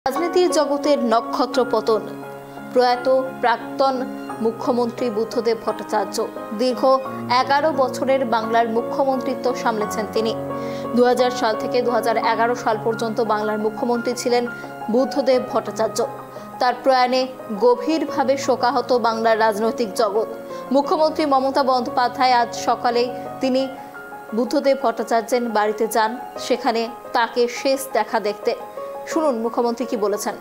রাজনীতির জগতের নক্ষত্র পতন। প্রয়াত প্রাক্তন মুখ্যমন্ত্রী বুদ্ধদেব ভট্টাচার্য দীর্ঘ 11 বছরের বাংলার মুখ্যমন্ত্রিত্ব সামলেছেন তিনি। 2000 সাল থেকে 2011 সাল পর্যন্ত বাংলার মুখ্যমন্ত্রী ছিলেন বুদ্ধদেব ভট্টাচার্য। তার প্রয়াণে গভীরভাবে শোকাহত বাংলার রাজনৈতিক জগৎ। মুখ্যমন্ত্রী মমতা বন্দ্যোপাধ্যায় আজ সকালে তিনি বুদ্ধদেব ভট্টাচার্যের বাড়িতে যান, সেখানে তাকে শেষ দেখা দেখতে। শুনুন মুখ্যমন্ত্রী কি বলেছেন।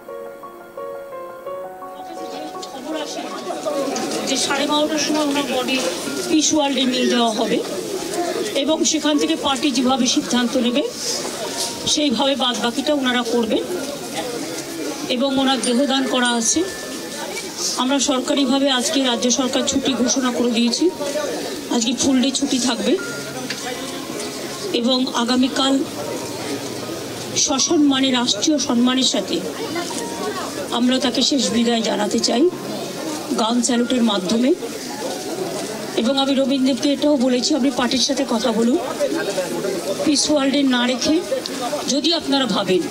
যে 12:30টার সময় ওনার বডি পিস ওয়ার্ল্ডে নিয়ে যাওয়া হবে এবং সেখান থেকে পার্টি যেভাবে সিদ্ধান্ত নেবে সেইভাবে বাদ বাকিটা ওনারা করবেন এবং ওনার দেহদান করা আছে। আমরা সরকারিভাবে আজকে রাজ্য সরকার ছুটি ঘোষণা করে দিয়েছি, আজকে ফুল ডে ছুটি থাকবে এবং আগামীকাল সসম্মানে রাষ্ট্রীয় সম্মানের সাথে আমরা তাকে শেষ বিদায় জানাতে চাই গান স্যালুটের মাধ্যমে। এবং আমি রবীন্দ্রদেবকে এটাও বলেছি, আপনি পার্টির সাথে কথা বলুন, পিস ওয়ার্ল্ডে না রেখে যদি আপনারা ভাবেন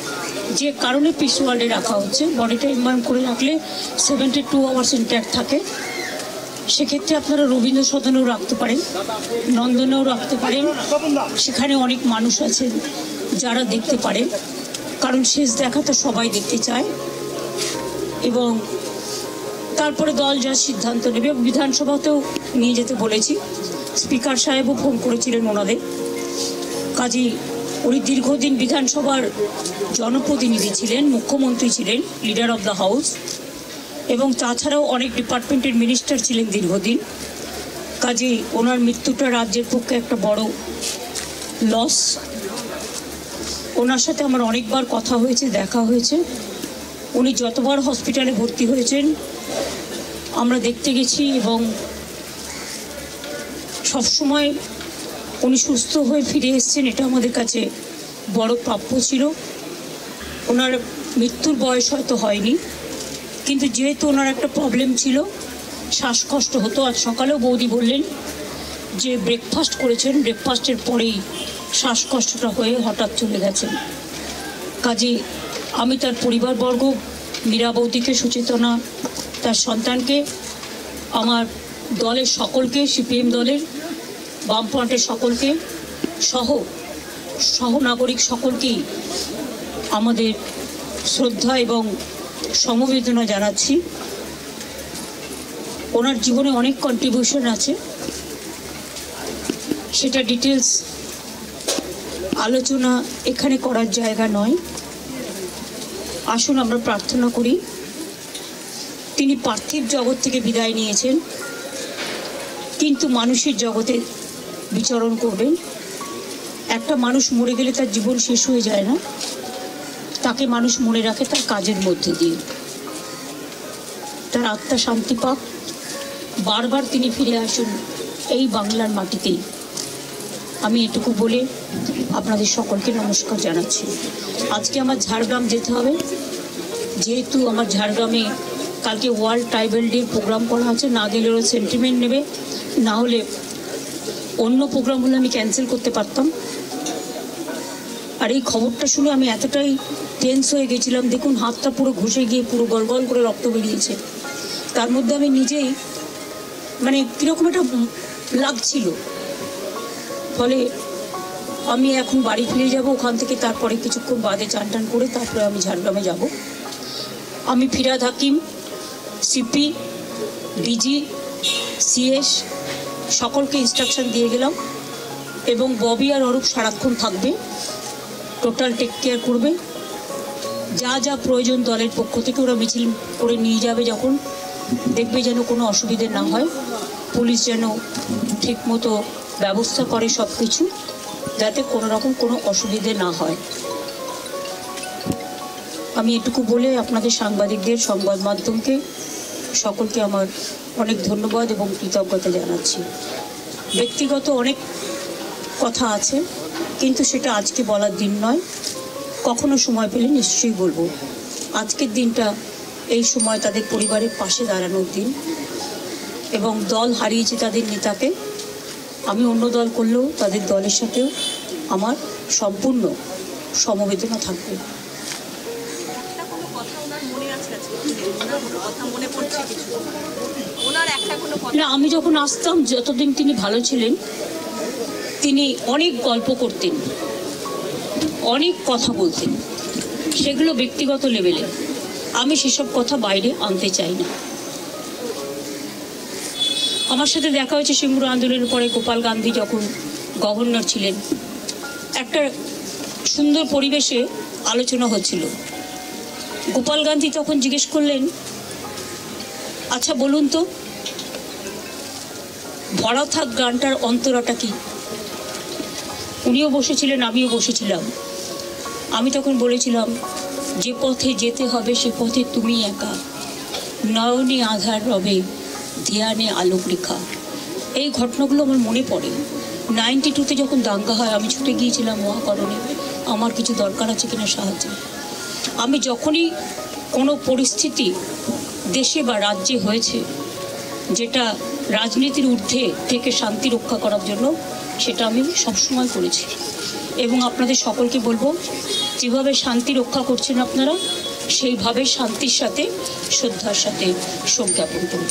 যে কারণে পিস ওয়ার্ল্ডে রাখা হচ্ছে, বডিটা ইনভার্ম করে রাখলে 72 আওয়ার্স ইন্ট্যাক্ট থাকে, সেক্ষেত্রে আপনারা রবীন্দ্র সদনেও রাখতে পারেন, নন্দনেও রাখতে পারেন। সেখানে অনেক মানুষ আছেন যারা দেখতে পারেন, কারণ শেষ দেখা তো সবাই দেখতে চায়। এবং তারপরে দল যা সিদ্ধান্ত নেবে, বিধানসভাতেও নিয়ে যেতে বলেছি, স্পিকার সাহেবও ফোন করেছিলেন ওনাদের। কাজী উনি দীর্ঘদিন বিধানসভার জনপ্রতিনিধি ছিলেন, মুখ্যমন্ত্রী ছিলেন, লিডার অফ দ্য হাউস, এবং তাছাড়াও অনেক ডিপার্টমেন্টের মিনিস্টার ছিলেন দীর্ঘদিন। কাজী ওনার মৃত্যুটা রাজ্যের পক্ষে একটা বড় লস। ওনার সাথে আমার অনেকবার কথা হয়েছে, দেখা হয়েছে। উনি যতবার হসপিটালে ভর্তি হয়েছেন আমরা দেখতে গেছি এবং সবসময় উনি সুস্থ হয়ে ফিরে এসেছেন, এটা আমাদের কাছে বড় প্রাপ্য ছিল। ওনার মৃত্যুর বয়স হয়তো হয়নি, কিন্তু যেহেতু ওনার একটা প্রবলেম ছিল, শ্বাসকষ্ট হতো। আজ সকালেও বৌদি বললেন যে ব্রেকফাস্ট করেছেন, ব্রেকফাস্টের পরেই শ্বাসকষ্টটা হয়ে হঠাৎ চলে গেছেন। কাজে আমি তার পরিবারবর্গ, মীরা বৌদিকে, সুচেতনা, তার সন্তানকে, আমার দলের সকলকে, সিপিএম দলের, বামফ্রন্টের সকলকে সহনাগরিক সকলকেই আমাদের শ্রদ্ধা এবং সমবেদনা জানাচ্ছি। ওনার জীবনে অনেক কন্ট্রিবিউশন আছে, সেটা ডিটেলস আলোচনা এখানে করার জায়গা নয়। আসুন আমরা প্রার্থনা করি, তিনি পার্থিব জগৎ থেকে বিদায় নিয়েছেন, কিন্তু মানুষের জগতে বিচরণ করবেন। একটা মানুষ মরে গেলে তার জীবন শেষ হয়ে যায় না, তাকে মানুষ মনে রাখে তার কাজের মধ্যে দিয়ে। তার আত্মা শান্তি পাক, বারবার তিনি ফিরে আসুন এই বাংলার মাটিতেই। আমি এটুকু বলে আপনাদের সকলকে নমস্কার জানাচ্ছি। আজকে আমার ঝাড়গ্রাম যেতে হবে, যেহেতু আমার ঝাড়গ্রামে কালকে ওয়ার্ল্ড ট্রাইবাল ডে প্রোগ্রাম করা আছে। না গেলে ওরা সেন্টিমেন্ট নেবে, না হলে অন্য প্রোগ্রামগুলো আমি ক্যান্সেল করতে পারতাম। আর এই খবরটা শুনে আমি এতটাই টেন্স হয়ে গেছিলাম, দেখুন হাতটা পুরো ঘষে গিয়ে পুরো গলগল করে রক্ত বেরিয়েছে। তার মধ্যে আমি নিজেই মানে কীরকম একটা লাগছিল। ফলে আমি এখন বাড়ি ফিরে যাব, ওখান থেকে তারপরে কিছুক্ষণ বাদে চান টান করে তারপরে আমি ঝাড়গ্রামে যাব। আমি ফিরাদ হাকিম, সিপি, ডিজি, সিএস সকলকে ইনস্ট্রাকশন দিয়ে গেলাম এবং ববি আর অরূপ সারাক্ষণ থাকবে, টোটাল টেক কেয়ার করবে। যা যা প্রয়োজন দলের পক্ষ থেকে ওরা মিছিল করে নিয়ে যাবে, যখন দেখবে যেন কোনো অসুবিধে না হয়, পুলিশ যেন ঠিকমতো ব্যবস্থা করে সব কিছু, যাতে কোনো রকম কোনো অসুবিধে না হয়। আমি এটুকু বলে আপনাদের সাংবাদিকদের, সংবাদ মাধ্যমকে সকলকে আমার অনেক ধন্যবাদ এবং কৃতজ্ঞতা জানাচ্ছি। ব্যক্তিগত অনেক কথা আছে, কিন্তু সেটা আজকে বলার দিন নয়, কখনো সময় পেলে নিশ্চয়ই বলবো। আজকের দিনটা এই সময় তাদের পরিবারের পাশে দাঁড়ানোর দিন এবং দল হারিয়েছে তাদের নেতাকে। আমি অন্য দল করলেও তাদের দলের সাথেও আমার সম্পূর্ণ সমবেদনা থাকবে। ওনার কথা মনে পড়ছে কিছু, ওনার একটা কোনো কথা? না, আমি যখন আসতাম, যতদিন তিনি ভালো ছিলেন, তিনি অনেক গল্প করতেন, অনেক কথা বলতেন, সেগুলো ব্যক্তিগত লেভেলে। আমি সেসব কথা বাইরে আনতে চাই না। আমার সাথে দেখা হয়েছে সিঙ্গুর আন্দোলনের পরে গোপাল গান্ধী যখন গভর্নর ছিলেন, একটা সুন্দর পরিবেশে আলোচনা হচ্ছিল। গোপাল গান্ধী তখন জিজ্ঞেস করলেন, আচ্ছা বলুন তো, ভরা থাক গানটার অন্তরাটা কি? উনিও বসেছিলেন, আমিও বসেছিলাম। আমি তখন বলেছিলাম, যে পথে যেতে হবে সে পথে তুমি একা, নয়নে আধার রবে ধ্যানে আলোক রেখা। এই ঘটনাগুলো আমার মনে পড়ে। 92-তে যখন দাঙ্গা হয়, আমি ছুটে গিয়েছিলাম মহাকরণে, আমার কিছু দরকার আছে কিনা সাহায্য। আমি যখনই কোনো পরিস্থিতি দেশে বা রাজ্যে হয়েছে যেটা রাজনীতির ঊর্ধ্বে থেকে শান্তি রক্ষা করার জন্য, সেটা আমি সবসময় করেছি। এবং আপনাদের সকলকে বলবো, যেভাবে শান্তি রক্ষা করছেন আপনারা, সেইভাবে শান্তির সাথে, শ্রদ্ধার সাথে শোক জ্ঞাপন করুন।